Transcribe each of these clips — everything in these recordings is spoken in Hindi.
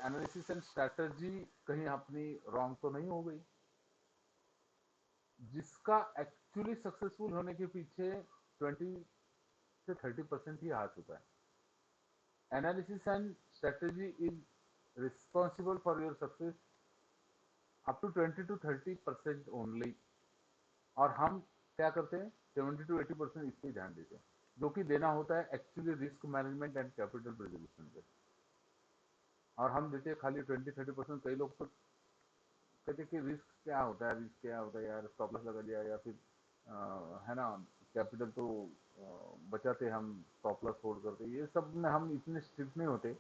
एनालिसिस एंड स्ट्रैटेजी कहीं अपनी रॉन्ग तो नहीं हो गई। जिसका एक्चुअली सक्सेसफुल होने के पीछे 20 से 30% ही हाथ होता है। Analysis and strategy is responsible for your success up to 20 to 30% only. और हम क्या करते हैं, 70 to 80% इस पे ध्यान देते हैं, जो कि देना होता है actually risk management and capital preservation पे। और हम देते हैं खाली 20-30%। कई लोग तो कहते हैं कि रिस्क क्या होता है, रिस्क क्या होता है यार, स्टॉप लॉस लगा दिया या फिर है ना, कैपिटल तो बचाते हम, स्टॉप लॉस होल्ड करते। ये सब में हम इतने स्ट्रिक्ट नहीं होते।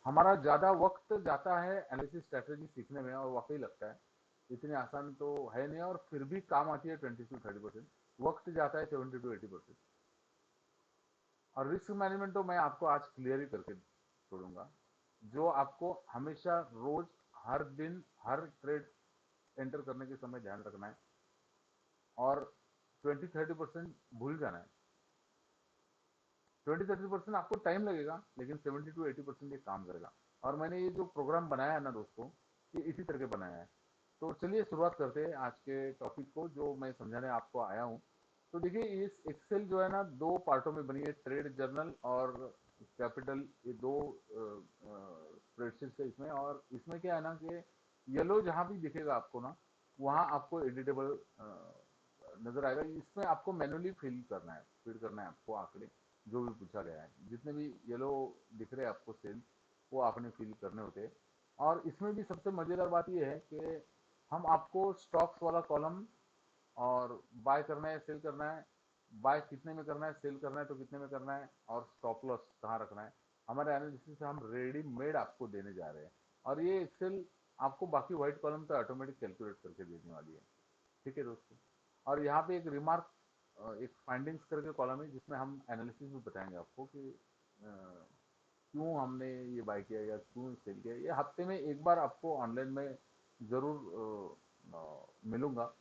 हमारा ज़्यादा वक्त जाता है एनालिसिस स्ट्रैटेजी सीखने में, और वाकई लगता है इतनी आसान तो है नहीं, और फिर भी काम आती है 20 to 30%। वक्त जाता है 70 to 80%। और रिस्क मैनेजमेंट तो मैं आपको आज क्लियर ही करके छोड़ूंगा, जो आपको हमेशा रोज, हर दिन, हर ट्रेड एंटर करने के समय ध्यान रखना है, और 20-30% भूल जाना है। 20-30% आपको टाइम लगेगा, लेकिन 70 to 80% ये काम करेगा। और मैंने ये जो प्रोग्राम बनाया है ना दोस्तों, ये इसी तरह के बनाया है। तो चलिए शुरुआत करते हैं आज के टॉपिक को, जो मैं समझाने आपको आया हूँ। तो देखिए, इस एक्सेल जो है ना, दो पार्टों में बनी है, ट्रेड जर्नल और कैपिटल। ये दो स्प्रेडशीट है इसमें। और इसमें क्या है ना कि येलो जहां भी दिखेगा आपको ना, वहां आपको एडिटेबल नजर आएगा। इसमें आपको मैनुअली फिल करना है, फीड करना है आपको आंकड़े, जो भी पूछा गया है। जितने भी येलो दिख रहे हैं आपको सेल, वो आपने फिल करने होते हैं। और इसमें भी सबसे मजेदार बात यह है कि हम आपको स्टॉक्स वाला कॉलम, और बाय करना है, सेल करना है, बाय कितने में करना है, सेल करना है तो कितने में करना है, और स्टॉप लॉस कहाँ रखना है, हमारे एनालिसिस से हम रेडीमेड आपको देने जा रहे हैं। और ये एक्सेल आपको बाकी व्हाइट कॉलम पे ऑटोमेटिक कैलकुलेट करके देने वाली है। ठीक है दोस्तों। और यहाँ पे एक रिमार्क, एक फाइंडिंग्स करके कॉलम है, जिसमें हम एनालिसिस भी बताएंगे आपको कि क्यों हमने ये बाय किया या क्यों सेल किया। ये हफ्ते में एक बार आपको ऑनलाइन में जरूर मिलूंगा,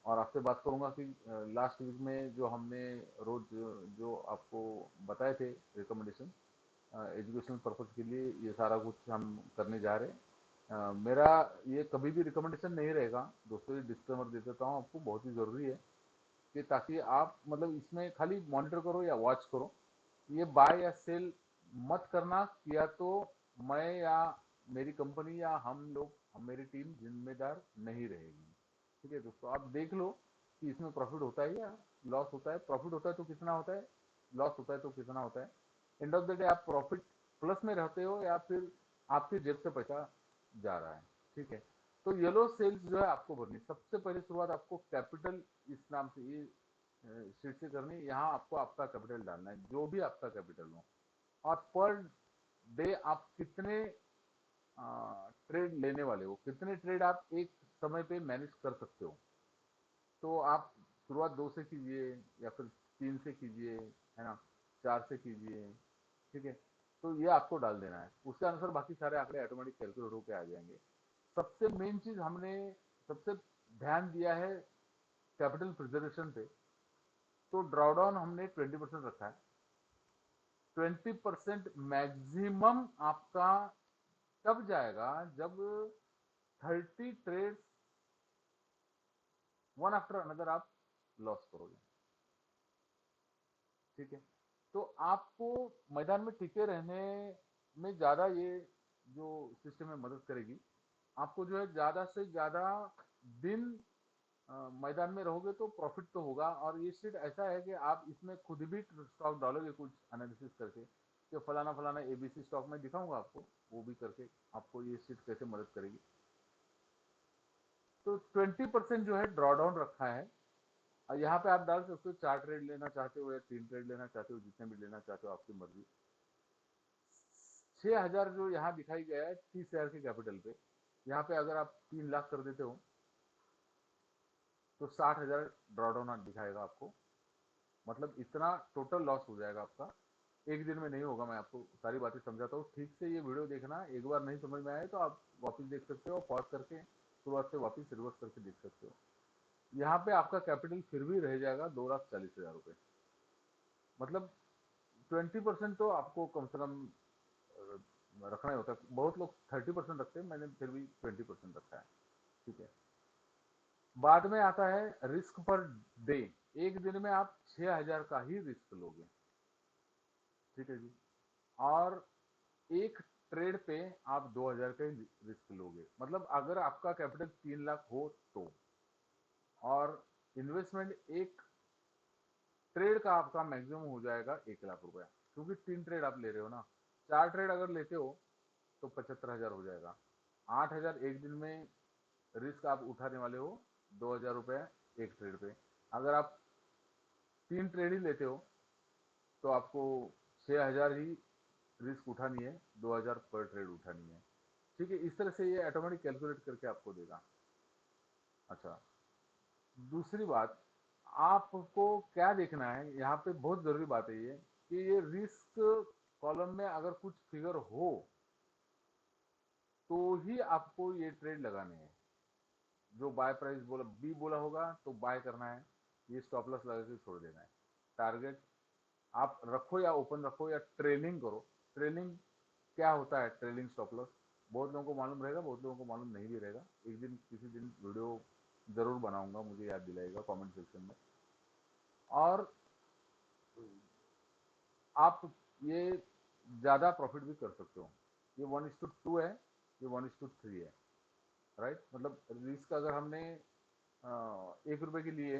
और आपसे बात करूंगा कि लास्ट वीक में जो हमने रोज जो आपको बताए थे रिकमेंडेशन एजुकेशनल पर्पज के लिए, ये सारा कुछ हम करने जा रहे हैं। मेरा ये कभी भी रिकमेंडेशन नहीं रहेगा दोस्तों, ये डिस्क्लेमर दे देता हूँ आपको, बहुत ही ज़रूरी है कि ताकि आप मतलब इसमें खाली मॉनिटर करो या वॉच करो, ये बाय या सेल मत करना। किया तो मैं या मेरी कंपनी या हम लोग, मेरी टीम जिम्मेदार नहीं रहेगी। ठीक है दोस्तों, आप देख लो कि इसमें प्रॉफिट होता है या लॉस होता है। प्रॉफिट होता है तो कितना होता है, लॉस होता है तो कितना होता है। एंड ऑफ द डे आप प्रॉफिट प्लस में रहते हो या फिर आपकी जेब से पैसा जा रहा है। ठीक है। तो येलो सेल्स जो है आपको भरनी, सबसे पहले शुरुआत आपको कैपिटल इस नाम से, ये शीट से करनी। यहाँ आपको आपका कैपिटल डालना है, जो भी आपका कैपिटल हो, और पर डे आप कितने ट्रेड लेने वाले हो, कितने ट्रेड आप एक समय पे मैनेज कर सकते हो। तो आप शुरुआत 2 से कीजिए, या फिर 3 से कीजिए, है ना, 4 से कीजिए। ठीक है। तो ये आपको डाल देना है, उसके अनुसार बाकी सारे आंकड़े ऑटोमेटिक कैलकुलेट होकर आ जाएंगे। सबसे मेन चीज हमने सबसे ध्यान दिया है कैपिटल प्रिजर्वेशन पे। तो ड्रॉडाउन हमने 20% रखा है। 20% मैक्सिमम आपका तब जाएगा जब 30 ट्रेड वन आफ्टर अनदर आप लॉस करोगे। ठीक है। तो आपको मैदान में टिके रहने में ज्यादा ये जो सिस्टम है मदद करेगी। आपको जो है ज्यादा से ज्यादा दिन मैदान में रहोगे तो प्रॉफिट तो होगा। और ये शीट ऐसा है कि आप इसमें खुद भी स्टॉक डालोगे कुछ एनालिसिस करके, कि फलाना फलाना एबीसी स्टॉक में दिखाऊंगा आपको, वो भी करके आपको ये शीट कैसे मदद करेगी। तो 20% जो है ड्रॉडाउन रखा है। और यहाँ पे आप डाल सकते हो 4 ट्रेड लेना चाहते हो या 3 ट्रेड लेना चाहते हो, जितने भी लेना चाहते हो आपकी मर्जी। 6,000 जो यहाँ दिखाई गया है 30,000 के कैपिटल पे, यहाँ पे अगर आप 3 लाख कर देते हो तो 60,000 ड्रॉडाउन दिखाएगा आपको। मतलब इतना टोटल लॉस हो जाएगा आपका। एक दिन में नहीं होगा, मैं आपको सारी बातें समझाता हूँ। ठीक से ये वीडियो देखना, एक बार नहीं समझ में आए तो आप वापस देख सकते हो, पॉज करके शुरुआत से वापस रिवर्स करके देख सकते हो। यहाँ पे आपका कैपिटल फिर भी रह जाएगा 2,40,000 रुपये। मतलब 20% तो आपको कम से कम रखना ही होता है। बहुत लोग 30% रखते हैं, मैंने फिर भी 20% रखा है। ठीक है। बाद में आता है रिस्क पर डे। एक दिन में आप 6,000 का ही रिस्क लोगे। ठीक है जी। और एक ट्रेड पे आप 2,000 का ही रिस्क लोगे, मतलब अगर आपका कैपिटल 3 लाख हो तो। और इन्वेस्टमेंट एक ट्रेड का आपका मैक्सिमम हो जाएगा 1 लाख रुपया, क्योंकि 3 ट्रेड आप ले रहे हो ना। 4 ट्रेड अगर लेते हो तो 75,000 हो जाएगा। 8,000 एक दिन में रिस्क आप उठाने वाले हो, 2,000 रुपया एक ट्रेड पे। अगर आप 3 ट्रेड ही लेते हो तो आपको 6,000 ही रिस्क उठानी है, 2,000 पर ट्रेड उठानी है। ठीक है, इस तरह से ये ऑटोमेटिक कैलकुलेट करके आपको देगा। अच्छा, दूसरी बात, आपको क्या देखना है यहाँ पे, बहुत जरूरी बात है ये, कि ये रिस्क कॉलम में अगर कुछ फिगर हो तो ही आपको ये ट्रेड लगाने हैं। जो बाय प्राइस बोला, बी बोला होगा तो बाय करना है, ये स्टॉप लॉस लगा के छोड़ देना है। टारगेट आप रखो या ओपन रखो या ट्रेलिंग करो। ट्रेलिंग क्या होता है, ट्रेलिंग स्टॉप लॉस बहुत लोगों को मालूम रहेगा, बहुत लोगों को मालूम नहीं भी रहेगा। एक दिन किसी दिन वीडियो जरूर बनाऊंगा, मुझे याद दिलाएगा कमेंट सेक्शन में। और आप ये ज्यादा प्रॉफिट भी कर सकते हो। ये 1:2 है, ये 1:3 है। राइट, मतलब रिस्क अगर हमने 1 रुपए के लिए,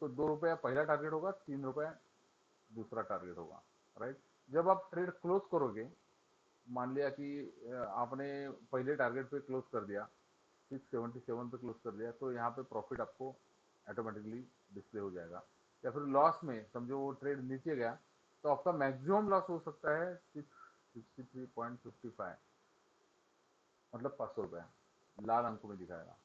तो 2 रुपया पहला टारगेट होगा, 3 रुपया दूसरा टारगेट होगा। राइट, जब आप ट्रेड क्लोज करोगे, मान लिया कि आपने पहले टारगेट पे क्लोज कर दिया, 677 पे क्लोज कर दिया, तो यहाँ पे प्रॉफिट आपको ऑटोमेटिकली डिस्प्ले हो जाएगा। या फिर लॉस में समझो वो ट्रेड नीचे गया, तो आपका मैक्सिमम लॉस हो सकता है 663.55, मतलब 500 रुपया लाल अंकों में दिखाएगा।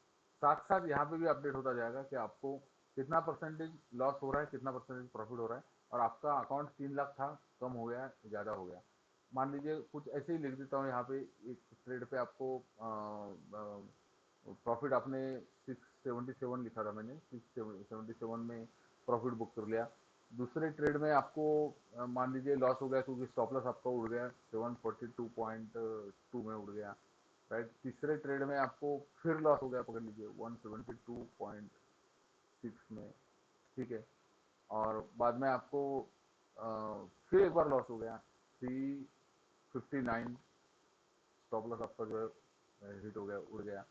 साथ साथ यहाँ पे भी अपडेट होता जाएगा कि आपको कितना परसेंटेज लॉस हो रहा है, कितना परसेंटेज प्रॉफिट हो रहा है, और आपका अकाउंट 3 लाख था, कम हो गया, ज़्यादा हो गया। मान लीजिए कुछ ऐसे ही लिख देता हूँ यहाँ पे, एक ट्रेड पे आपको प्रॉफिट आपने 677 लिखा था, मैंने 677 में प्रॉफिट बुक कर लिया। दूसरे ट्रेड में आपको मान लीजिए लॉस हो गया, क्योंकि स्टॉप लॉस आपका उड़ गया, 742.2 में उड़ गया। राइट, तीसरे ट्रेड में आपको फिर लॉस हो गया, पकड़ लीजिए 172.6 में। ठीक है, और बाद में आपको फिर एक बार लॉस हो गया, 359, स्टॉप लॉस आपका जो है हिट हो गया, उड़ गया।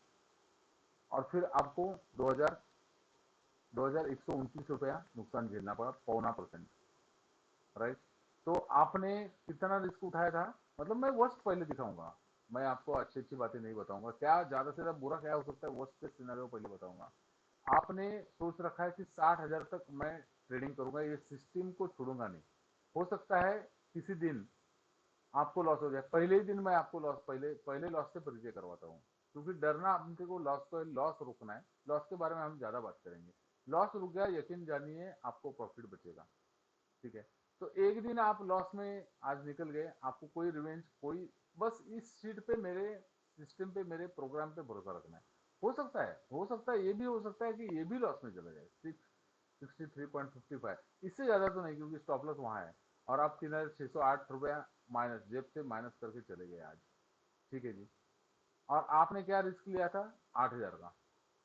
और फिर आपको 2,129 रुपया नुकसान झेलना पड़ा, 0.25%। राइट, तो आपने कितना रिस्क उठाया था, मतलब मैं वर्स्ट पहले दिखाऊंगा, मैं आपको अच्छी अच्छी बातें नहीं बताऊंगा, क्या ज्यादा से ज्यादा बुरा क्या हो सकता है, वर्स्ट केस सिनेरियो पहले बताऊंगा। आपने सोच रखा है कि 60,000 तक मैं ट्रेडिंग करूंगा, ये सिस्टम को छोड़ूंगा नहीं। हो सकता है किसी दिन आपको लॉस हो जाए, पहले ही दिन मैं आपको लॉस, पहले पहले लॉस से परिचय करवाता हूँ, क्योंकि डरना अपने को, लॉस को, लॉस रोकना है। लॉस के बारे में हम ज्यादा बात करेंगे। लॉस रुक गया, यकीन जानिए आपको प्रॉफिट बचेगा। ठीक है, तो एक दिन आप लॉस में आज निकल गए, आपको कोई रिवेंज, कोई, बस इस शीट पे, मेरे सिस्टम पे, मेरे प्रोग्राम पे भरोसा रखना है। हो सकता है ये भी हो सकता है कि ये भी लॉस में चला जाए, 663.55, इससे ज्यादा तो नहीं, क्योंकि स्टॉप लॉस वहां है। और आप 3,608 रुपया माइनस, जेब से माइनस करके चले गए आज। ठीक है जी। और आपने क्या रिस्क लिया था, 8,000 का,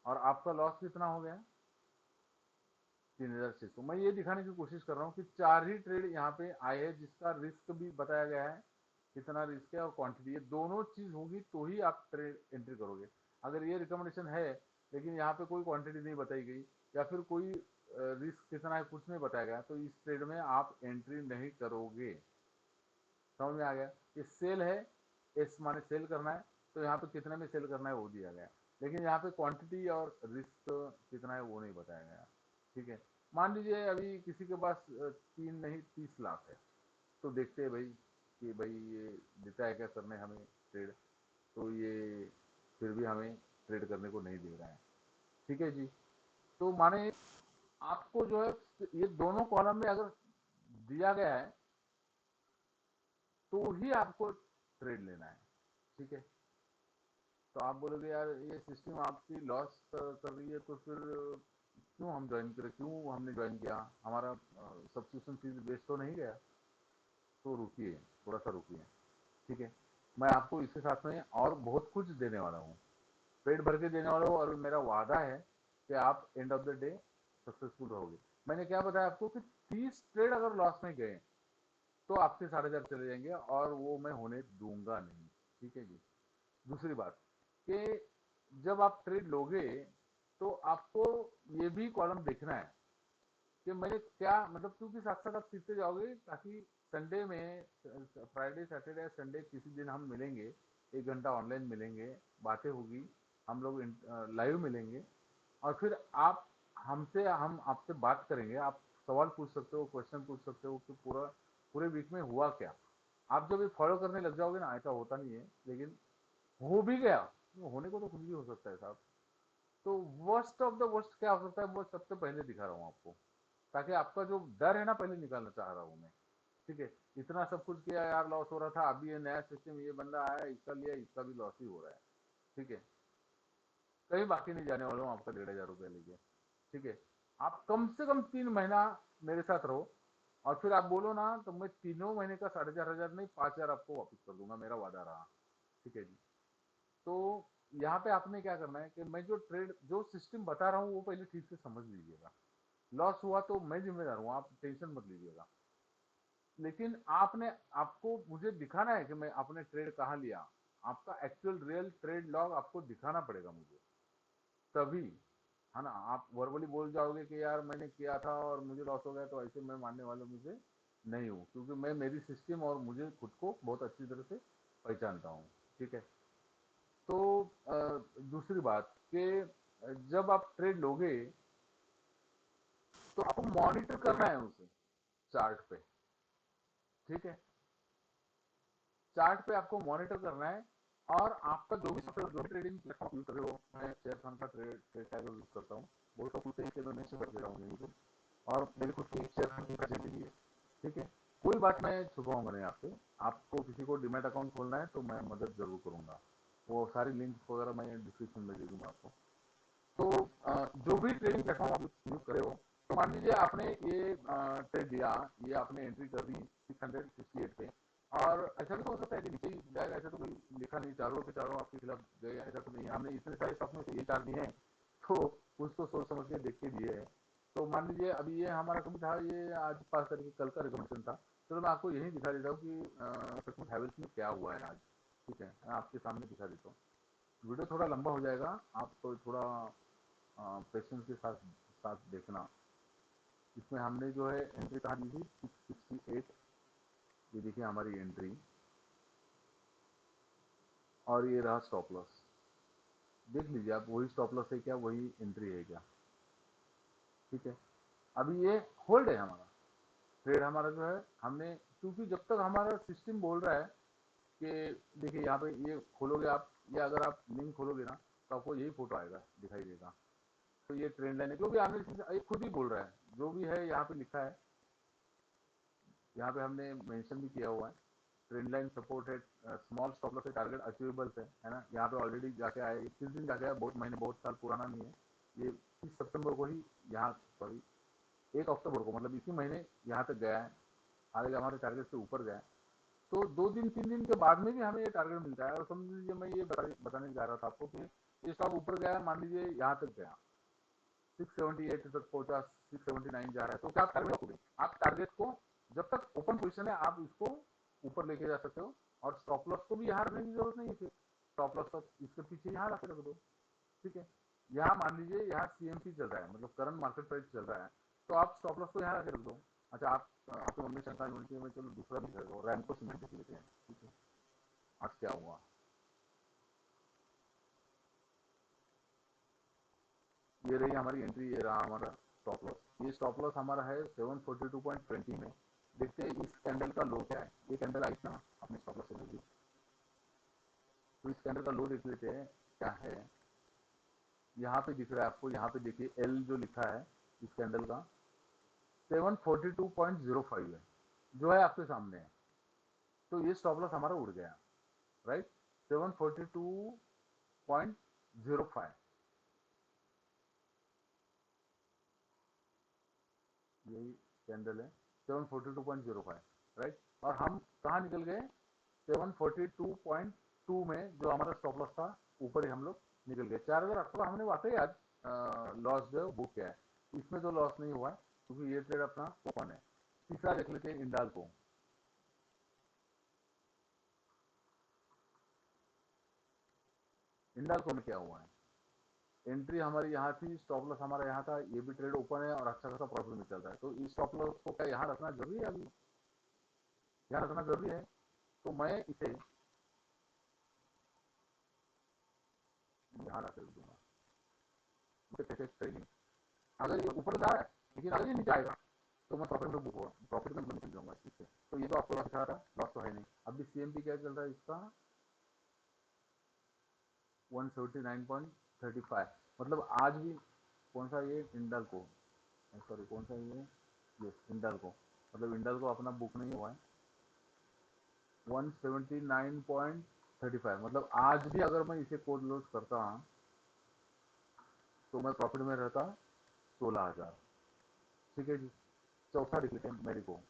और आपका लॉस कितना हो गया, 3,600। मैं ये दिखाने की कोशिश कर रहा हूँ कि 4 ही ट्रेड यहाँ पे आए हैं जिसका रिस्क भी बताया गया है, कितना रिस्क है और क्वांटिटी, ये दोनों चीज होगी तो ही आप ट्रेड एंट्री करोगे। अगर ये रिकमेंडेशन है लेकिन यहाँ पे कोई क्वांटिटी नहीं बताई गई, या फिर कोई रिस्क कितना है कुछ नहीं बताया गया, तो इस ट्रेड में आप एंट्री नहीं करोगे। समझ में आ गया, ये सेल है, एस माने सेल करना है, तो यहाँ पे कितने में सेल करना है वो दिया गया है, लेकिन यहाँ पे क्वांटिटी और रिस्क कितना है वो नहीं बताया गया। ठीक है, मान लीजिए अभी किसी के पास 3 नहीं 30 लाख है, तो देखते हैं भाई कि भाई ये देता है क्या करने हमें ट्रेड, तो ये फिर भी हमें ट्रेड करने को नहीं दे रहा है। ठीक है जी, तो माने आपको जो है, ये दोनों कॉलम में अगर दिया गया है तो ही आपको ट्रेड लेना है। ठीक है, तो आप बोलोगे यार ये सिस्टम आपकी लॉस कर रही है, तो फिर क्यों हम ज्वाइन करें, क्यों हमने ज्वाइन किया, हमारा सब्सक्रिप्शन फीस वेस्ट तो नहीं गया। तो रुकिए, थोड़ा सा रुकिए। ठीक है, मैं आपको इसके साथ में और बहुत कुछ देने वाला हूँ, पेट भर के देने वाला हूँ, और मेरा वादा है कि आप end of the day successful रहोगे। मैंने क्या बताया आपको कि 30 ट्रेड अगर लॉस में गए तो आपके 4,500 चले जाएंगे, और वो मैं होने दूंगा नहीं। ठीक है जी। दूसरी बात कि जब आप ट्रेड लोगे तो आपको ये भी कॉलम देखना है कि मैंने क्या मतलब, क्योंकि साथ साथ आप सीखते जाओगे, ताकि संडे में, फ्राइडे सैटरडे संडे किसी दिन हम मिलेंगे, 1 घंटा ऑनलाइन मिलेंगे, बातें होगी, हम लोग लाइव मिलेंगे, और फिर आप हमसे हम आपसे बात करेंगे। आप सवाल पूछ सकते हो, क्वेश्चन पूछ सकते हो कि पूरे वीक में हुआ क्या। आप जब ये फॉलो करने लग जाओगे ना, ऐसा होता नहीं है लेकिन हो भी गया, होने को तो कुछ भी हो सकता है साहब। तो वर्स्ट ऑफ द वर्स्ट क्या हो सकता है वो सबसे पहले दिखा रहा हूँ आपको, ताकि आपका जो डर है ना, पहले निकालना चाह रहा हूँ मैं। ठीक है। इतना सब कुछ किया यार, लॉस हो रहा था, अभी ये नया सिस्टम, ये बंदा आया, इसका लिया, इसका भी लॉस ही हो रहा है। ठीक है। कहीं बाकी नहीं जाने वाला हूँ आपका 1,500 रुपया लेके। ठीक है। आप कम से कम 3 महीना मेरे साथ रहो, और फिर आप बोलो ना तो मैं तीनों महीने का 4,500 नहीं, 5,000 आपको वापस कर दूंगा, मेरा वादा रहा। ठीक है जी। तो यहाँ पे आपने क्या करना है कि मैं जो ट्रेड जो सिस्टम बता रहा हूँ वो पहले ठीक से समझ लीजिएगा। लॉस हुआ तो मैं जिम्मेदार हूँ, आप टेंशन मत लीजिएगा। लेकिन आपने आपको मुझे दिखाना है कि मैं आपने ट्रेड कहाँ लिया, आपका एक्चुअल रियल ट्रेड लॉग आपको दिखाना पड़ेगा मुझे, तभी, है ना। आप वर्बली बोल जाओगे कि यार मैंने किया था और मुझे लॉस हो गया, तो ऐसे मैं मानने वाला मुझे नहीं हूँ, क्योंकि मैं मेरी सिस्टम और मुझे खुद को बहुत अच्छी तरह से पहचानता हूँ। ठीक है। तो दूसरी बात कि जब आप ट्रेड लोगे तो आपको मॉनिटर करना है उसे, चार्ट पे। ठीक है। चार्ट पे आपको मॉनिटर करना है, और आपका जो भी सॉफ्टवेयर, जो भी ट्रेडिंग प्लेटफॉर्म यूज कर रहे हो, मैं शेयर खान का ट्रेड ट्रेड टाइगर यूज करता हूँ, बहुत सब कुछ तरीके मैं से कर दे रहा हूँ यहीं पे, और मेरी खुद की शेयर खान की फैसिलिटी भी है। ठीक है। कोई बात मैं छुपाऊंगा नहीं आपसे। आपको किसी को डिमेट अकाउंट खोलना है तो मैं मदद जरूर करूंगा, वो सारी लिंक वगैरह मैं डिस्क्रिप्शन में दे दूंगा आपको। तो जो भी ट्रेडिंग प्लेटफॉर्म आप यूज करे हो, तो मान लीजिए आपने ये ट्रेड दिया, ये आपने एंट्री कर दी 668 पे, और ऐसा भी तो हो सकता है कि नीचे ही जाएगा, ऐसा तो कोई लिखा नहीं, चारों के चारों आपके खिलाफ गए, ऐसा तो नहीं है। हमने इतने सारे स्टॉक में से ये चार दिए हैं, तो कुछ तो सोच समझ के देख के दिए हैं। तो मान लीजिए अभी ये हमारा कभी था, ये आज 5 तारीख कल का रिकमेंडेशन था, चलो मैं आपको यही दिखा देता हूँ कि सचमुच हैवेल्स में क्या हुआ है आज। ठीक है, मैं आपके सामने दिखा देता हूँ। वीडियो थोड़ा लंबा हो जाएगा, आप तो थोड़ा पेशेंस के साथ साथ देखना। इसमें हमने जो है एंट्री कहाँ दी थी, 668, ये देखिए हमारी एंट्री, और ये रहा स्टॉप लॉस। देख लीजिए आप, वही स्टॉप लॉस है क्या, वही एंट्री है क्या। ठीक है। अभी ये होल्ड है हमारा ट्रेड, हमारा जो है हमने, क्योंकि जब तक हमारा सिस्टम बोल रहा है कि देखिए यहाँ पे ये खोलोगे आप, ये अगर आप लिंक खोलोगे ना तो आपको यही फोटो आएगा, दिखाई देगा। तो ये ट्रेंड लाइन है, क्योंकि हमने ये खुद ही बोल रहा है, जो भी है यहाँ पे लिखा है, यहाँ पे हमने मेंशन भी किया हुआ है, ट्रेंड लाइन सपोर्ट है, स्मॉल स्टॉप लॉस है, टारगेट अचीवेबल्स है ना। यहाँ पे ऑलरेडी जाके आए, 21 दिन जाके आया, बहुत महीने, बहुत साल पुराना नहीं है ये। 30 सितंबर को ही यहाँ, सॉरी 1 अक्टूबर को, मतलब इसी महीने यहाँ तक गया है, आगे हमारे टारगेट से ऊपर गया है। तो 2 दिन 3 दिन के बाद में भी हमें ये टारगेट मिलता है, और समझ लीजिए मैं ये बताने जा रहा था आपको कि ये स्टॉक ऊपर गया, मान लीजिए यहाँ तक गया, 678 तक पहुंचा, 679 जा रहा है, तो क्या आप टारगेट रखोगे? आप टारगेट को, जब तक ओपन पोजिशन है आप इसको ऊपर लेके जा सकते हो, और स्टॉप लॉस को भी यहाँ रखने की जरूरत नहीं है। स्टॉप लॉस तो इसके पीछे यहाँ रख दो। ठीक है। यहाँ मान लीजिए यहाँ सीएमपी चल रहा है, मतलब करंट मार्केट प्राइस चल रहा है, तो आप स्टॉप लॉस को यहाँ रख दो। अच्छा, आप आपके मन में शंका यूनिटी में, चलो दूसरा भी कर दो, रैमको सीमेंट देख लेते हैं। ठीक है। आज क्या हुआ, ये रही हमारी एंट्री, ये रहा हमारा स्टॉप लॉस। ये स्टॉप लॉस हमारा है 742.20 में। देखते हैं इस कैंडल का लो क्या है। ये कैंडल आई ना अपने स्टॉप लॉस से लगी, तो इस कैंडल का लो देख लेते हैं क्या है। यहाँ पे दिख रहा है आपको, यहाँ पे देखिए एल जो लिखा है इस कैंडल का 742.05 है, जो है आपके सामने है। तो ये स्टॉप लॉस हमारा उड़ गया, राइट। 742.05, यही कैंडल है, 742.05, राइट। और हम कहाँ निकल गए, 742.2 में जो हमारा स्टॉप लॉस था ऊपर ही हम लोग निकल गए। 4,800 का हमने वाकई आज लॉस जो है बुक किया है, इसमें तो लॉस नहीं हुआ है क्योंकि ये ट्रेड अपना ओपन है। तीसरा देख लेते हैं इंडाल्को। इंडाल्को में क्या हुआ है, एंट्री हमारी यहाँ थी, स्टॉप लॉस हमारा यहाँ था, ये भी ट्रेड ओपन है और अच्छा खासा प्रॉफिट में चल रहा है। तो इस स्टॉप लॉस को क्या यहाँ रखना जरूरी है? अभी यहाँ रखना जरूरी है, तो मैं इसे यहाँ रख दूंगा। ट्रेडिंग अगर ये ऊपर जा रहा है लेकिन अगर ये नीचे आएगा तो मैं प्रॉफिट में निकल जाऊंगा इस चीज से। तो ये तो आपको दिखा रहा था लॉस तो है नहीं। अभी सीएमपी क्या चल रहा है इसका 179.35, मतलब आज भी कौन सा ये इंडाल्को, सॉरी कौन सा ये इंडाल्को, मतलब इंडाल्को अपना बुक नहीं हुआ है 179.35, मतलब आज भी अगर मैं इसे कोड लॉस करता तो मैं प्रॉफिट में रहता 16,000। ठीक है जी। चौथा लिख लेते हैं मेरिको।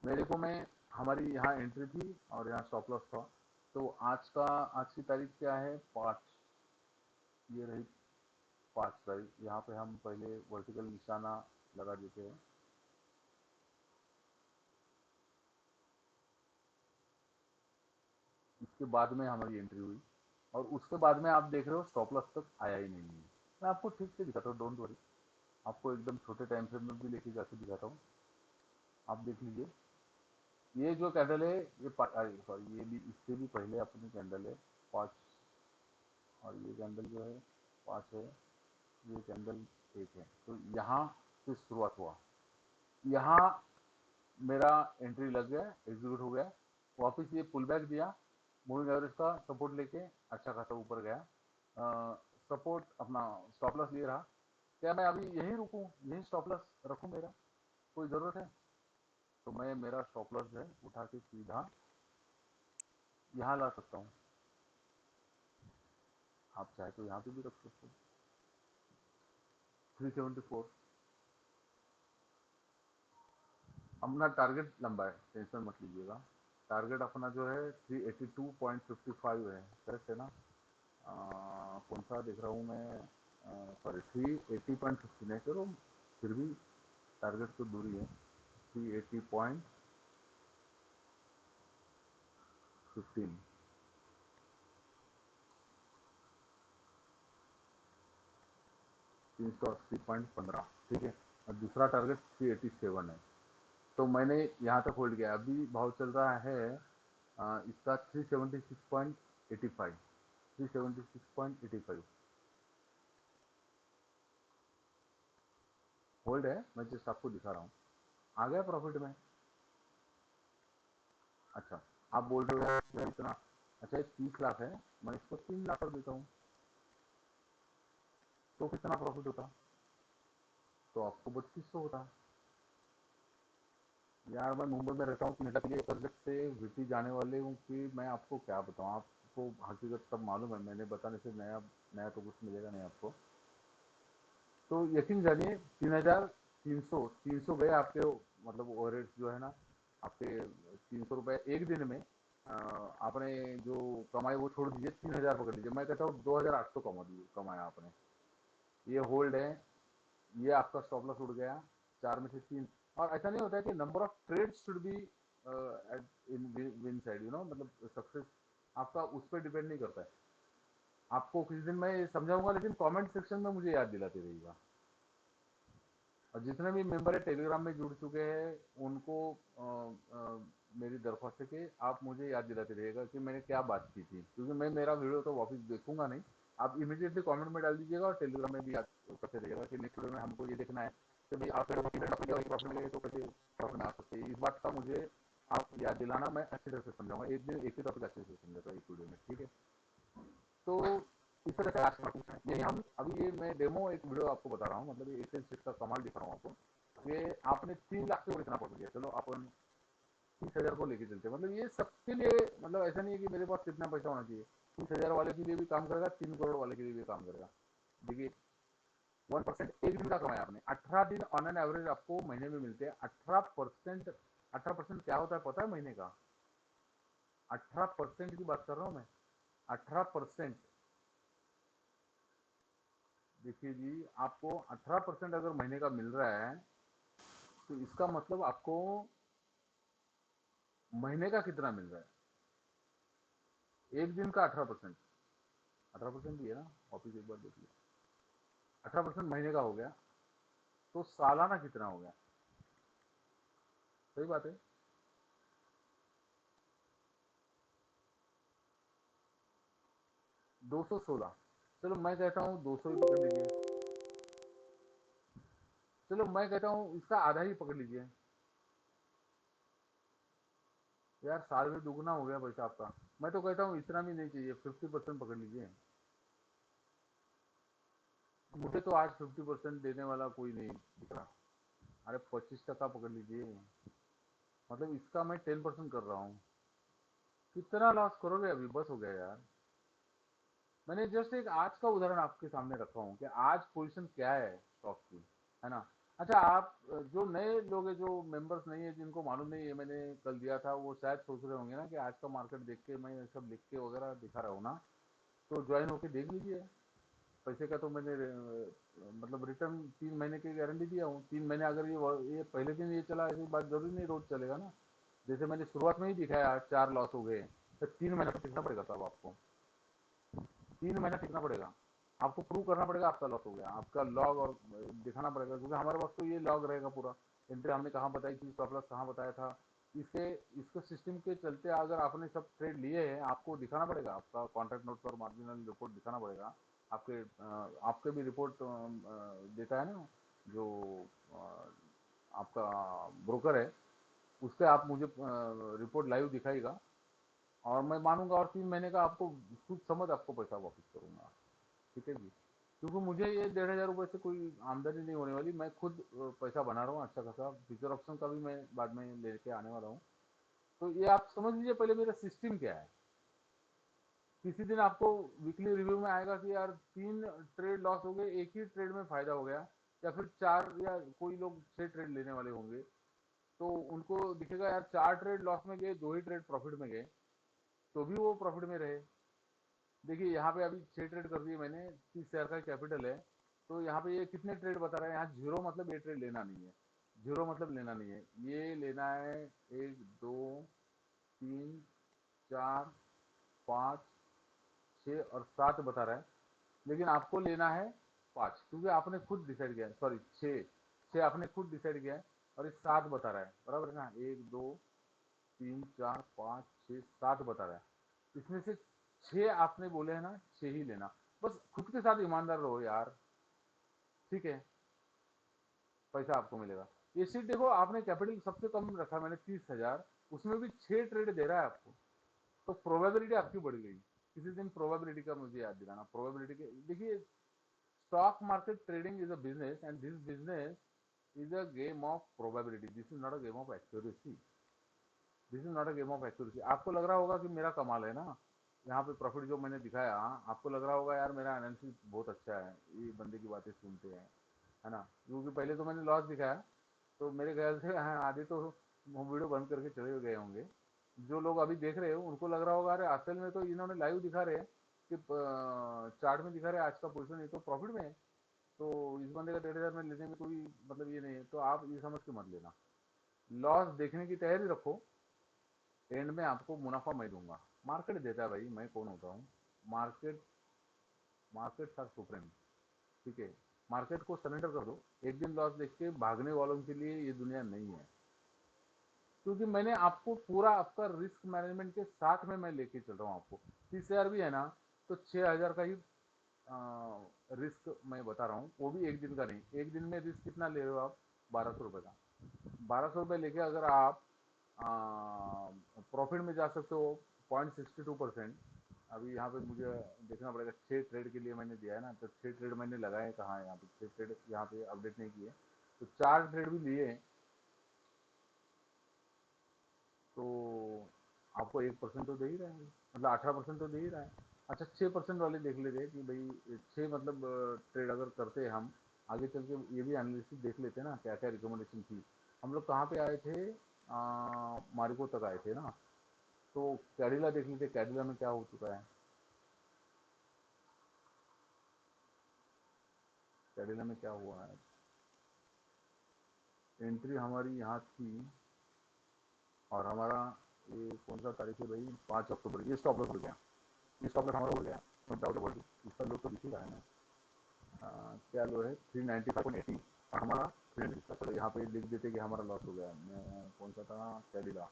मेरिको में हमारी यहाँ एंट्री थी और यहाँ स्टॉप लॉस था। तो आज की तारीख क्या है, 5, ये रही 5 तारीख। यहाँ पे हम पहले वर्टिकल निशाना लगा देते हैं। इसके बाद में हमारी एंट्री हुई और उसके बाद में आप देख रहे हो स्टॉप लॉस तक आया ही नहीं है। मैं आपको ठीक से दिखाता हूँ, डोंट वरी, आपको एकदम छोटे टाइम फ्रेम में भी लेके जाके दिखाता हूँ। आप देख लीजिए, ये जो कैंडल है ये सॉरी ये भी इससे भी पहले अपनी कैंडल है 5, और ये कैंडल जो है 5 है, ये कैंडल 1 है। तो यहाँ से शुरुआत हुआ, यहाँ मेरा एंट्री लग गया, एग्जीक्यूट हो गया। वापस ये पुल बैक दिया, मूविंग एवरेज का सपोर्ट लेके अच्छा खासा ऊपर गया। सपोर्ट अपना स्टॉप लॉस ये रहा। क्या मैं अभी यही रुकूं, यही स्टॉप लॉस रखूं? मेरा कोई ज़रूरत है? तो मैं मेरा स्टॉप लॉस जो है उठा के सीधा यहाँ ला सकता हूँ। आप चाहे तो यहाँ पे भी रख सकते हो 374। अपना टारगेट लंबा है, टेंशन मत लीजिएगा। टारगेट अपना जो है 382.55 है, करेक्ट है ना? कौन सा देख रहा हूँ मैं, सॉरी 380.15 है। चलो फिर भी टारगेट तो दूरी है, 380.15। 380.15, ठीक है। और दूसरा टारगेट 387 है। तो मैंने यहाँ तक होल्ड किया। अभी भाव चल रहा है इसका 376.85, 376.85 होल्ड है। मैं जस्ट आपको दिखा रहा हूँ, आ गया प्रॉफिट में। अच्छा, आप बोल रहे हो इतना, अच्छा ये 30 लाख है, मैं इसको 3 लाख कर देता हूँ तो कितना प्रॉफिट होता? तो आपको 3200 होता। यार मैं मुंबई में रहता हूँ, 3 घंटा के लिए प्रोजेक्ट से वीटी जाने वाले हूँ कि मैं आपको क्या बताऊँ। आपको हकीकत सब मालूम है, मैंने बताने से नया नया तो कुछ मिलेगा नहीं आपको। तो यकीन जानिए 3,300 गए आपके, मतलब ओवरहेड जो है ना आपके 300 रुपये एक दिन में। आपने जो कमाई वो छोड़ दीजिए, 3,000 पकड़ लीजिए, मैं कहता हूँ 2,800 कमाया आपने। ये होल्ड है, ये आपका स्टॉप लॉस उड़ गया, 4 में से 3। और ऐसा नहीं होता है कि number of trade should be in win side, you know, मतलब सक्सेस आपका उस पर डिपेंड नहीं करता है। आपको किसी दिन मैं समझाऊंगा, लेकिन कमेंट सेक्शन में मुझे याद दिलाते रहिएगा। और जितने भी मेंबर है टेलीग्राम में जुड़ चुके हैं उनको मेरी दरख्वास्त है कि आप मुझे याद दिलाते रहिएगा कि मैंने क्या बात की थी, क्योंकि मैं मेरा वीडियो तो वापस देखूंगा नहीं। आप इमीडिएटली कमेंट में डाल दीजिएगा और टेलीग्राम में भी याद करते रहिएगा कि नेक्स्ट वीडियो में हमको ये देखना है कि भाई आप प्रॉब्लम लगे तो कैसे प्रॉब्लम आ सकती है। इस बात का मुझे आप याद दिलाना, मैं अच्छी तरह से समझाऊंगा। एक दिन एक ही टॉपिक अच्छे से समझाता हूँ इस वीडियो में, ठीक है? तो इस तरह से आज का कुछ है यही। हम अभी ये मैं डेमो एक वीडियो आपको बता रहा हूँ, मतलब ये 8 का कमाल दिखा रहा हूँ आपको। ये आपने 3 लाख से इतना पकड़ लिया, चलो अपन 30,000 को लेके चलते हैं। मतलब ये सबके लिए, मतलब ऐसा नहीं है कि मेरे पास कितना पैसा होना चाहिए। 30,000 वाले के लिए भी काम करेगा, 3 करोड़ वाले के लिए भी काम करेगा। देखिए 1% एक दिन का कमाया आपने, 18 दिन ऑन एन एवरेज आपको महीने में मिलते हैं। 18%, 18% क्या होता है पता है महीने का? 18% की बात कर रहा हूं मैं, 18%। देखिए जी, आपको 18% अगर महीने का मिल रहा है तो इसका मतलब आपको महीने का कितना मिल रहा है? एक दिन का 18%, 18% भी है ना, वापिस एक बार देखिए, 18% महीने का हो गया, तो सालाना कितना हो गया? सही बात है, 216। चलो मैं कहता हूँ 200 ही पकड़ लीजिए, चलो मैं कहता हूँ इसका आधा ही पकड़ लीजिए। यार साल में दुगना हो गया पैसा आपका। मैं तो कहता हूँ इतना भी नहीं चाहिए, 50% पकड़ लीजिए। मुझे तो आज 50% देने वाला कोई नहीं दिख रहा। अरे 25% पकड़ लीजिए, मतलब इसका मैं 10% कर रहा हूँ। कितना लॉस करोगे अभी? बस हो गया यार। मैंने जस्ट एक आज का उदाहरण आपके सामने रखा हूँ कि आज पोजीशन क्या है स्टॉक की, है ना। अच्छा, आप जो नए लोग हैं, जो मेंबर्स नहीं है, जिनको मालूम नहीं है मैंने कल दिया था, वो शायद सोच रहे होंगे ना कि आज का मार्केट देख के मैं सब लिख के वगैरह दिखा रहा हूँ ना, तो ज्वाइन होके देख लीजिए। पैसे का तो मैंने मतलब रिटर्न 3 महीने की गारंटी दिया हूँ। 3 महीने अगर ये पहले दिन ये चला, ऐसी बात जरूरी नहीं रोज चलेगा ना। जैसे मैंने शुरुआत में ही दिखाया 4 लॉस हो गए, तो 3 महीना तो टिकना पड़ेगा तब आपको, 3 महीना टिकना पड़ेगा। आपको प्रूव करना पड़ेगा आपका लॉस हो गया, आपका लॉग और दिखाना पड़ेगा, क्योंकि हमारे पास तो ये लॉग रहेगा पूरा। एंट्री हमने कहाँ बताई थी, स्टॉप लॉस कहाँ बताया था। इसके इसके सिस्टम के चलते अगर आपने सब ट्रेड लिए हैं, आपको दिखाना पड़ेगा, आपका कॉन्ट्रैक्ट नोट और मार्जिनल रिपोर्ट दिखाना पड़ेगा। आपके आपके भी रिपोर्ट देता है ना, जो आपका ब्रोकर है, उस पर आप मुझे रिपोर्ट लाइव दिखाएगा, और मैं मानूंगा, और 3 महीने का आपको खुद समझ आपको पैसा वापस करूंगा। ठीक है जी, क्योंकि मुझे ये 1,500 रुपये से कोई आमदनी नहीं होने वाली। मैं खुद पैसा बना रहा हूँ अच्छा खासा। फ्यूचर ऑप्शन का भी मैं बाद में लेके आने वाला हूँ। तो ये आप समझ लीजिए पहले मेरा सिस्टम क्या है। किसी दिन आपको वीकली रिव्यू में आएगा कि यार 3 ट्रेड लॉस हो गए, एक ही ट्रेड में फायदा हो गया, या फिर 4, या कोई लोग 6 ट्रेड लेने वाले होंगे, तो उनको दिखेगा यार 4 ट्रेड लॉस में गए, 2 ही ट्रेड प्रॉफिट में गए, तो भी वो प्रॉफिट में रहे। देखिए यहाँ पे अभी 6 ट्रेड कर दिए मैंने, 30,000 का कैपिटल है, तो यहाँ पे ये कितने ट्रेड बता रहा है? यहाँ जीरो मतलब ये ट्रेड लेना नहीं है, जीरो मतलब लेना नहीं है, ये लेना है 1, 2, 3, 4, 5, 6 और 7 बता रहा है। लेकिन आपको लेना है 5, क्योंकि आपने खुद डिसाइड किया है, सॉरी 6, 6 आपने खुद डिसाइड किया है, और ये 7 बता रहा है, बराबर है ना। 1, 2, 3, 4, 5, 6, 7 बता रहा है। इसमें से 6 आपने बोले हैं ना, 6 ही लेना। बस खुद के साथ ईमानदार रहो यार, ठीक है, पैसा आपको मिलेगा। ये सीट देखो, आपने कैपिटल सबसे कम रखा मैंने 30,000, उसमें भी 6 ट्रेड दे रहा है आपको, तो प्रोबेबिलिटी आपकी बढ़ गई। किसी दिन प्रोबेबिलिटी का मुझे याद दिलाना, प्रोबेबिलिटी के। देखिए, stock market trading is a business, and this business is a game of probability, this is not a game of accuracy, this is not a game of accuracy. आपको लग रहा होगा कि मेरा कमाल है ना, यहाँ पे प्रॉफिट जो मैंने दिखाया, आपको लग रहा होगा यार मेरा एनालिसिस बहुत अच्छा है, ये बंदे की बातें सुनते हैं, है ना। क्योंकि पहले तो मैंने लॉस दिखाया, तो मेरे ख्याल से हाँ, आधे तो वीडियो बंद करके चले गए होंगे। जो लोग अभी देख रहे हो उनको लग रहा होगा अरे असल में तो इन्होंने लाइव दिखा रहे हैं कि चार्ट में दिखा रहे हैं आज का पोजीशन, ये तो प्रॉफिट में है, तो इस बंदे का 1,500 में लेने में कोई मतलब ये नहीं है। तो आप ये समझ के मत लेना, लॉस देखने की तैयारी रखो, एंड में आपको मुनाफा मैं दूंगा। मार्केट देता है भाई, मैं कौन होता हूँ? मार्केट, मार्केट आर सुप्रीम, ठीक है। मार्केट को सरेंडर कर दो, एक दिन लॉस देख के भागने वालों के लिए ये दुनिया नहीं है, क्योंकि मैंने आपको पूरा आपका रिस्क मैनेजमेंट के साथ में मैं लेके चल रहा हूँ आपको। 30,000 भी है ना, तो 6,000 का ही रिस्क मैं बता रहा हूँ, वो भी एक दिन का नहीं। एक दिन में रिस्क कितना ले रहे हो आप? 1,200 रुपये का। 1,200 रुपये लेके अगर आप प्रॉफिट में जा सकते हो 0.62%। अभी यहाँ पे मुझे देखना पड़ेगा, 6 ट्रेड के लिए मैंने दिया है ना, तो 6 ट्रेड मैंने लगाए कहाँ है? यहाँ पे 6 ट्रेड यहाँ पे अपडेट नहीं किए, तो 4 ट्रेड भी लिए हैं, तो आपको 1% तो दे ही रहा है, मतलब 18% तो दे ही रहा है। अच्छा, 6% वाले देख लेते हैं कि भाई 6 मतलब ट्रेड अगर करते हैं हम आगे चल के ये भी एनालिसिस देख लेते हैं ना, क्या क्या रिकमेंडेशन थी। हम लोग कहाँ पे आए थे, मारिको तक आए थे ना। तो कैडिला देख लीजिए, कैडिला में क्या हो चुका है। कैडिला में क्या हुआ है, एंट्री हमारी यहाँ थी, और हमारा ये कौन सा तारीख है भाई, 5 अक्टूबर, ये स्टॉप लॉस हो गया, ये स्टॉप लॉस हमारा हो गया, नो डाउट अबाउट इट। इसका लो तो दिख ही रहा है ना, क्या लो है 395.80, और हमारा 396। चलो यहाँ पे लिख देते कि हमारा लॉस हो गया। मैं कौन सा था, कैडिला,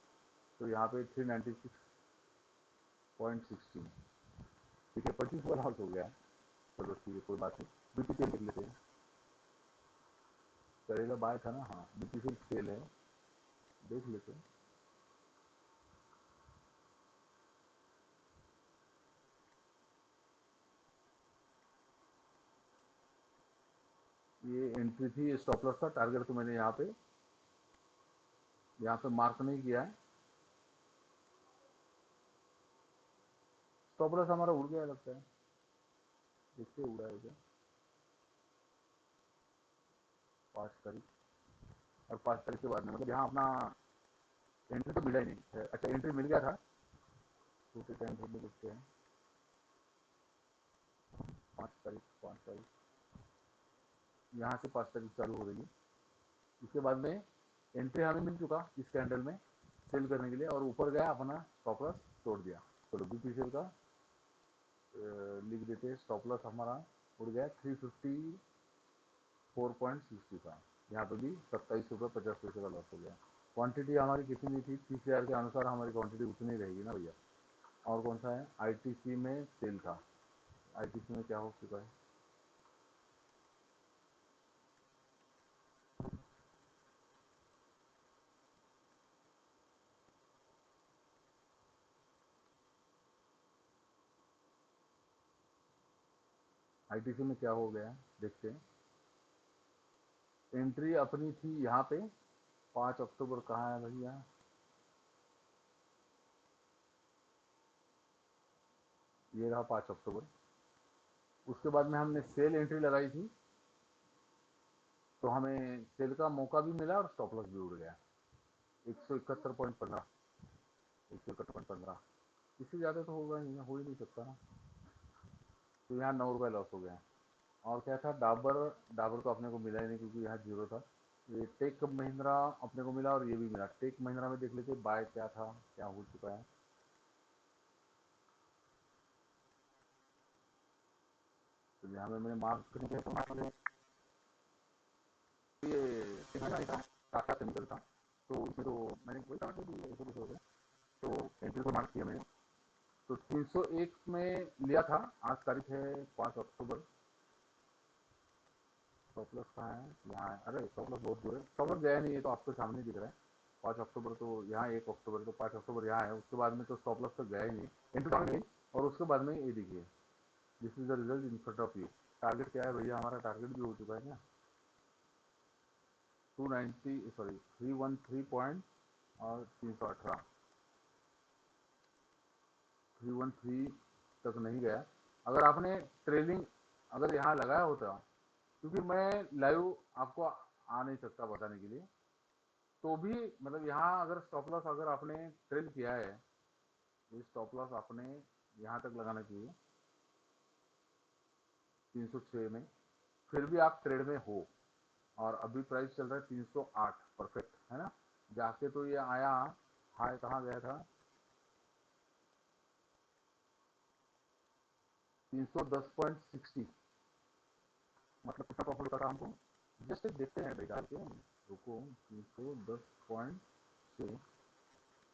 तो यहाँ पे 396.16, ठीक है, 25 का लॉस हो गया। चलो ठीक है, कोई बात नहीं, बीपीसीएल लिख लेते हैं। कैडिला बाय था ना, हाँ बीपीसीएल सेल है, देख लेते हैं। ये एंट्री थी, ये स्टॉप लॉस था, टारगेट तो मैंने यहाँ पे मार्क नहीं किया है। स्टॉप लॉस हमारा उड़ गया लगता है, देखते उड़ा है क्या, 5 तारीख, और 5 तारीख के बाद में मतलब यहाँ अपना एंट्री तो मिला ही नहीं है। अच्छा एंट्री मिल गया था, दूसरे टाइम फ्रेम में देखते हैं। 5 तारीख, 5 तारीख, यहाँ से 5 तारीख चालू हो रही है। इसके बाद में एंट्री हमें मिल चुका इस कैंडल में सेल करने के लिए, और ऊपर गया अपना स्टॉप लॉस तोड़ दिया। चलो बीपीसीएल का लिख देते हैं, स्टॉप लॉस हमारा उड़ गया 354.65, यहाँ पे भी 27 रुपये 50 पैसे का लॉस हो गया। क्वांटिटी हमारी कितनी थी, 30,000 के अनुसार हमारी क्वांटिटी उतनी रहेगी ना भैया। और कौन सा है, आईटीसी में सेल था, आईटीसी में क्या हो चुका है, आईटीसी में क्या हो गया देखते हैं। एंट्री अपनी थी यहाँ पे 5 अक्टूबर, कहाँ है भैया, ये रहा 5 अक्टूबर। उसके बाद में हमने सेल एंट्री लगाई थी, तो हमें सेल का मौका भी मिला और स्टॉप लॉस भी उड़ गया 171.15, 171.15। इससे ज़्यादा तो होगा नहीं, हो ही नहीं सकता ना। तो यहाँ 9 रुपये लॉस हो गया। और क्या था, डाबर, डाबर तो अपने को मिला ही नहीं क्योंकि यहाँ जीरो था। ये टेक महिंद्रा अपने को मिला, और ये भी मिला। टेक महिंद्रा में देख लेते बाय क्या था, क्या हो चुका है। तो यहाँ पे मैंने मार्क नहीं किया, तो ये टाटा केमिकल था, तो इसमें तो मैंने कोई टाटा भी ऐसे कुछ हो गया, तो एंट्री को मार्क किया मैंने। तो 301 में लिया था, आज तारीख है 5 अक्टूबर। स्टॉप लॉस कहाँ है, यहाँ है, अरे स्टॉप लॉस बहुत दूर है, स्टॉप लॉस गया नहीं है, तो आपको सामने दिख रहा है। 5 अक्टूबर तो यहाँ, 1 अक्टूबर तो 5 अक्टूबर यहाँ है, उसके बाद में तो स्टॉप लॉस तो गया ही नहीं, एंट्री डाउन गई। और उसके बाद में ये देखिए, this is the result in front of you. Target क्या है भैया, हमारा टारगेट भी हो चुका है क्या, 290, सॉरी 313 पॉइंट और 318, 313 तक नहीं गया। अगर आपने ट्रेलिंग अगर यहाँ लगाया होता, क्योंकि मैं लाइव आपको आ नहीं सकता बताने के लिए, तो भी मतलब यहाँ अगर स्टॉप लॉस अगर आपने ट्रेल किया है, ये स्टॉप लॉस आपने यहाँ तक लगाना चाहिए 306 में, फिर भी आप ट्रेड में हो। और अभी प्राइस चल रहा है 308, परफेक्ट है ना। जाके तो ये आया, हाई कहाँ गया था, 310.60, मतलब कितना प्रॉफिट होता था हमको, जस्ट देखते हैं भाई डाल के, रुको 310.6,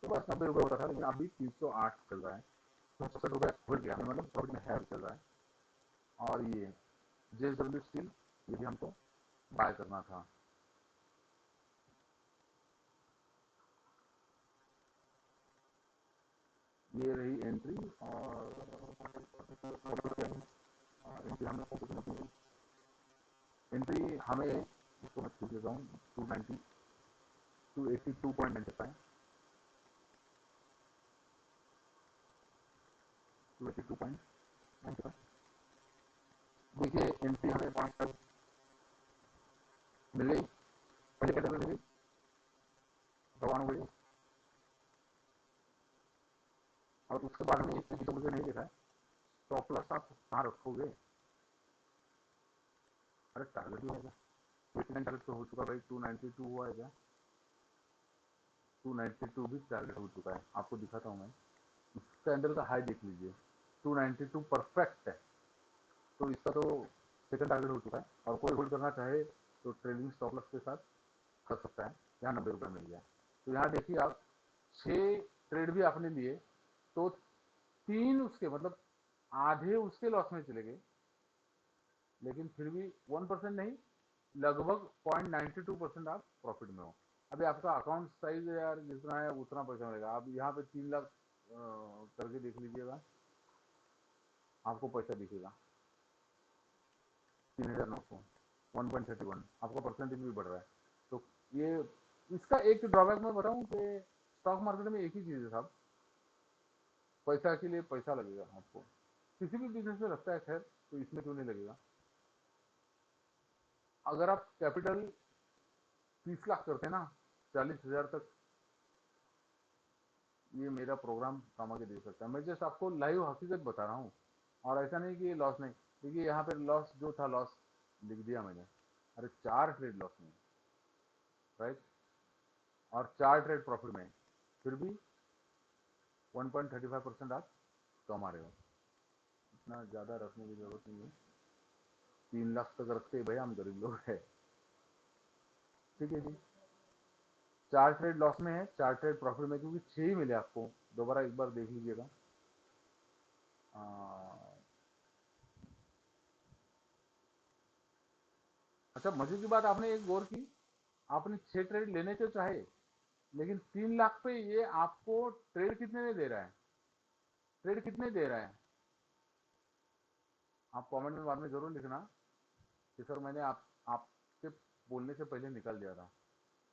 तो बस 90 रुपये होता था, लेकिन अभी 308 चल रहा है, तो 67 रुपये घुट गया, मतलब प्रॉफिट में है चल रहा है। और ये जेएसडब्ल्यू स्टील, ये भी हमको बाय करना था। ये रही एंट्री, और एंट्री हमें, एंट्री हमें, इसको मैं खींच लेता हूँ, 290, 282.95, 282.95। देखिए एंट्री हमें 5 तक, मिल गई, पहले कैटेगरी मिल गई, भगवान हो गई। और उसके बाद हमें एक चीज तो मुझे नहीं देखा है, स्टॉप लॉस आप कहाँ रखोगे? अरे टारगेट भी होगा, 89 टारगेट तो हो चुका भाई, 292 हुआ है क्या? 292 भी टारगेट हो चुका है, आपको दिखाता हूँ मैं। इस कैंडल का हाई देख लीजिए, 292 परफेक्ट है, तो इसका तो सेकंड टारगेट हो चुका है। और कोई होल्ड करना चाहे तो ट्रेलिंग स्टॉप लॉस के साथ कर सकता है। यहाँ 90 रुपये मिल गया। तो यहाँ देखिए आप 6 ट्रेड भी आपने लिए तो 3 उसके मतलब आधे उसके लॉस में चले गए, लेकिन फिर भी 1% नहीं, लगभग 0.92% आप प्रॉफिट में हो। अभी आपका अकाउंट साइज यार जितना है उतना पैसा मिलेगा। आप यहाँ पे 3 लाख करके देख लीजिएगा, आपको पैसा दिखेगा 3,900, 1.31, आपका परसेंटेज भी बढ़ रहा है। तो ये इसका एक ड्रॉबैक मैं बताऊं कि स्टॉक मार्केट में एक ही चीज है साहब, पैसा के लिए पैसा लगेगा आपको। किसी भी बिजनेस में लगता है, खैर तो इसमें क्यों नहीं लगेगा? अगर आप कैपिटल 30 लाख करते हैं ना, 40,000 तक ये मेरा प्रोग्राम कमा के दे सकता है। मैं जस्ट आपको लाइव हकीकत बता रहा हूँ, और ऐसा नहीं कि लॉस नहीं। देखिए यहाँ पे लॉस जो था, लॉस लिख दिया मैंने। अरे 4 ट्रेड लॉस में, राइट, और 4 ट्रेड प्रॉफिट में, फिर भी 1.35% आप कमा रहे हो। इतना ज़्यादा रखने की जरूरत नहीं है। 3 लाख तक रखते भाई, हम गरीब लोग है। ठीक है जी, 4 ट्रेड लॉस में है, 4 ट्रेड प्रॉफिट में, क्योंकि 6 ही मिले आपको। दोबारा एक बार देख लीजिएगा। अच्छा, मजे की बात आपने एक गौर की, आपने 6 ट्रेड लेने तो चाहे, लेकिन 3 लाख पे ये आपको ट्रेड कितने में दे रहा है? ट्रेड कितने दे रहा है? आप कमेंट में बाद में जरूर लिखना कि सर मैंने आपके बोलने से पहले निकाल दिया था।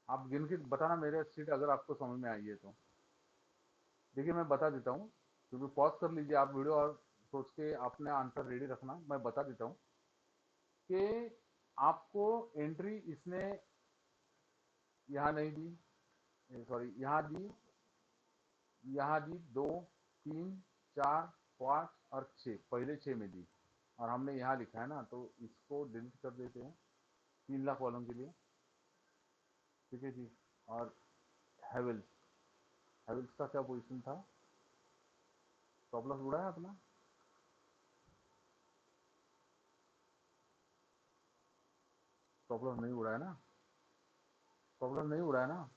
आप गिन के बताना मेरे सीट अगर आपको समझ में आई है तो। देखिए मैं बता देता हूँ, क्योंकि पॉज कर लीजिए आप वीडियो और सोच के अपने आंसर रेडी रखना। मैं बता देता हूँ कि आपको एंट्री इसने यहाँ नहीं दी, सॉरी यहाँ दी, यहाँ दी 2, 3, 4, 5 और 6, पहले 6 में दी, और हमने यहाँ लिखा है ना, तो इसको डिलीट कर देते हैं 3 लाख वालों के लिए। ठीक है जी। और हैवेल्स, हैवेल्स का क्या पोजीशन था? स्टॉप लॉस उड़ा है अपना? स्टॉप लॉस नहीं उड़ा है ना? स्टॉप लॉस नहीं उड़ा है ना?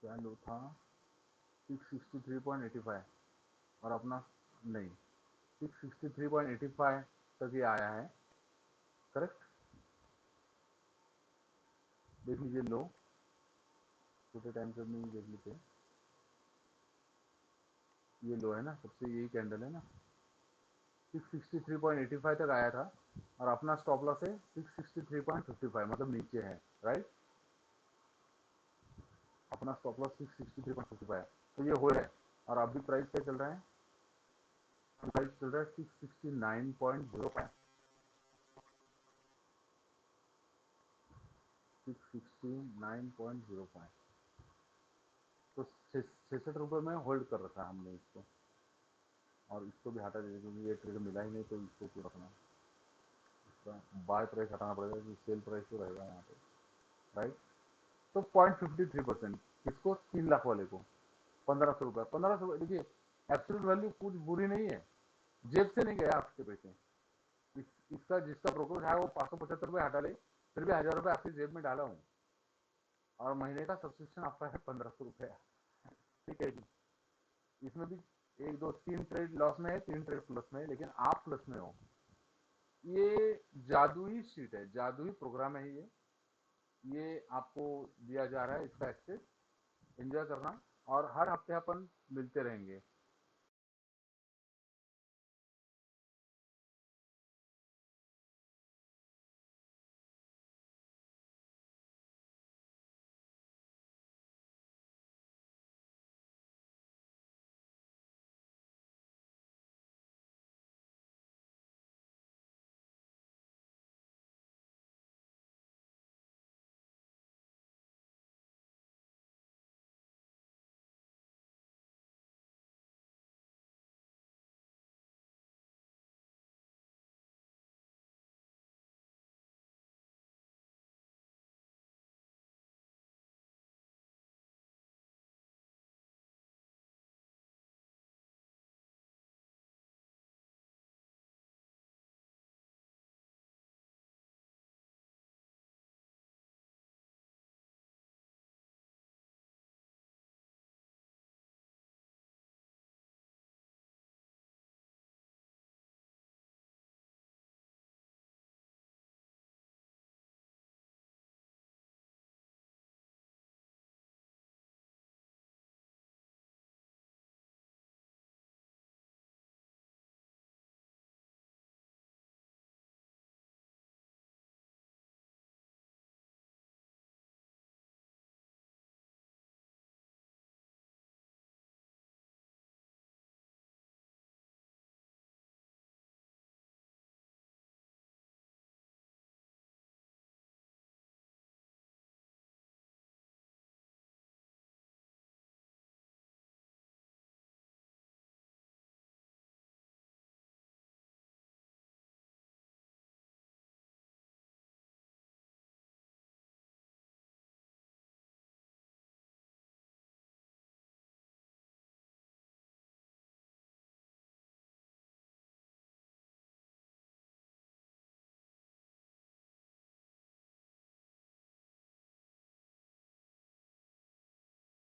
क्या लो था? 663.85, और अपना नहीं, 663.85 तक ये आया है, करेक्ट। देख लीजिए लो, छोटे टाइम से नहीं देख लीजिए, ये लो है ना, सबसे यही कैंडल है ना, 663.85 तक आया था, और अपना स्टॉप लॉस है 663.55, मतलब नीचे है, राइट। अपना स्टॉप लॉस 663.55, तो ये हो रहा है। और अभी प्राइस क्या चल रहा है? प्राइस चल रहा है 669.05, 669.05, तो 66 रुपये में होल्ड कर रखा है हमने इसको। और इसको भी हटा दीजिए, क्योंकि ये ट्रेड मिला ही नहीं, तो इसको क्यों रखना? इसका बाय प्राइस हटाना पड़ेगा, कि सेल प्राइस तो रहेगा यहाँ पे, राइट। तो 0.53%, इसको 3 लाख वाले को 1,500 रुपये, 1,500 देखिए, एब्सोल्यूट वैल्यू कुछ बुरी नहीं है, जेब से नहीं गया आपके पैसे। इसका जिसका ब्रोकर है वो 575 रुपये हटा ले, फिर भी 1,000 रुपये आपकी जेब में डाला हूँ, और महीने का सब्सक्रिप्शन आपका है 1,500 रुपया। ठीक है जी। इसमें भी 1, 2, 3 ट्रेड लॉस में है, 3 ट्रेड प्लस में है, लेकिन आप प्लस में हो। ये जादुई शीट है, जादुई प्रोग्राम है ये आपको दिया जा रहा है, इसका एक्सेस एंजॉय करना, और हर हफ्ते अपन मिलते रहेंगे।